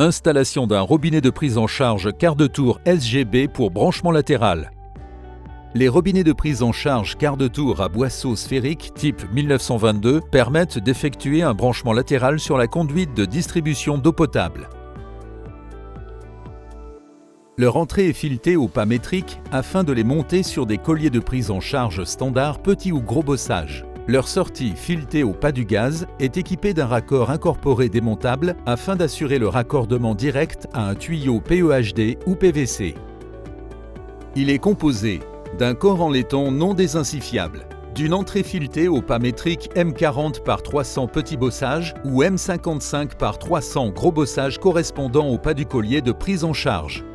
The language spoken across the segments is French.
Installation d'un robinet de prise en charge quart de tour SGB pour branchement latéral. Les robinets de prise en charge quart de tour à boisseau sphérique type 1922 permettent d'effectuer un branchement latéral sur la conduite de distribution d'eau potable. Leur entrée est filetée au pas métrique afin de les monter sur des colliers de prise en charge standard petit ou gros bossage. Leur sortie, filetée au pas du gaz, est équipée d'un raccord incorporé démontable afin d'assurer le raccordement direct à un tuyau PEHD ou PVC. Il est composé d'un corps en laiton non désincifiable, d'une entrée filetée au pas métrique M40 par 300 petit bossage ou M55 par 300 gros bossage correspondant au pas du collier de prise en charge,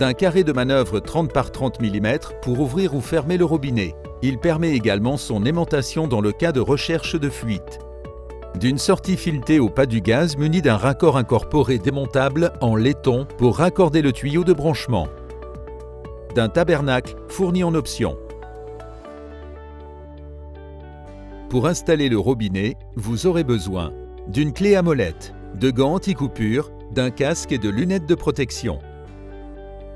d'un carré de manœuvre 30 par 30 mm pour ouvrir ou fermer le robinet. Il permet également son aimantation dans le cas de recherche de fuite. D'une sortie filetée au pas du gaz munie d'un raccord incorporé démontable en laiton pour raccorder le tuyau de branchement. D'un tabernacle fourni en option. Pour installer le robinet, vous aurez besoin d'une clé à molette, de gants anti-coupure, d'un casque et de lunettes de protection.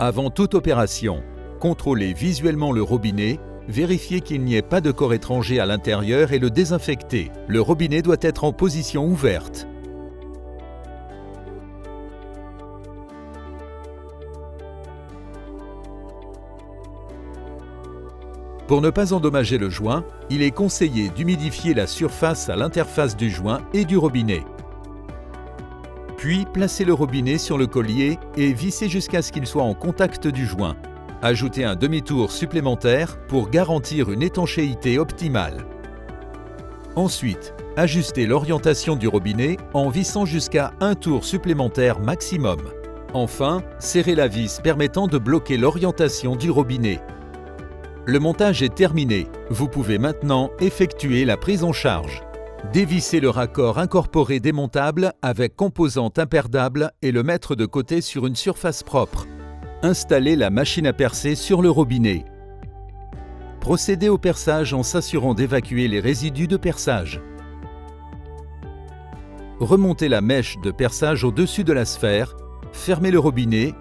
Avant toute opération, contrôlez visuellement le robinet. Vérifiez qu'il n'y ait pas de corps étranger à l'intérieur et le désinfecter. Le robinet doit être en position ouverte. Pour ne pas endommager le joint, il est conseillé d'humidifier la surface à l'interface du joint et du robinet. Puis, placez le robinet sur le collier et vissez jusqu'à ce qu'il soit en contact du joint. Ajoutez un demi-tour supplémentaire pour garantir une étanchéité optimale. Ensuite, ajustez l'orientation du robinet en vissant jusqu'à un tour supplémentaire maximum. Enfin, serrez la vis permettant de bloquer l'orientation du robinet. Le montage est terminé. Vous pouvez maintenant effectuer la prise en charge. Dévissez le raccord incorporé démontable avec composante imperdable et le mettre de côté sur une surface propre. Installez la machine à percer sur le robinet. Procédez au perçage en s'assurant d'évacuer les résidus de perçage. Remontez la mèche de perçage au-dessus de la sphère, fermez le robinet,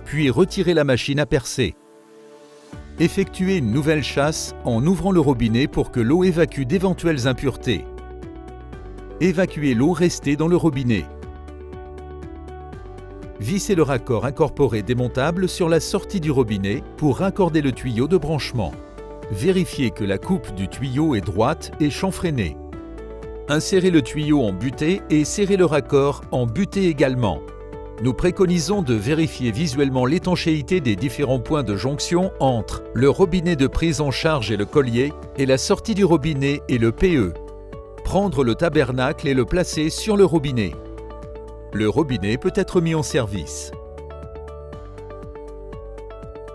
puis retirez la machine à percer. Effectuez une nouvelle chasse en ouvrant le robinet pour que l'eau évacue d'éventuelles impuretés. Évacuez l'eau restée dans le robinet. Vissez le raccord incorporé démontable sur la sortie du robinet pour raccorder le tuyau de branchement. Vérifiez que la coupe du tuyau est droite et chanfreinée. Insérez le tuyau en butée et serrez le raccord en butée également. Nous préconisons de vérifier visuellement l'étanchéité des différents points de jonction entre le robinet de prise en charge et le collier et la sortie du robinet et le PE. Prendre le tabernacle et le placer sur le robinet. Le robinet peut être mis en service.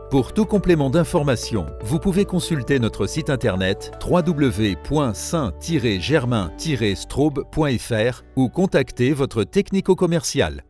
Pour tout complément d'information, vous pouvez consulter notre site internet www.saint-germain-straube.fr ou contacter votre technico-commercial.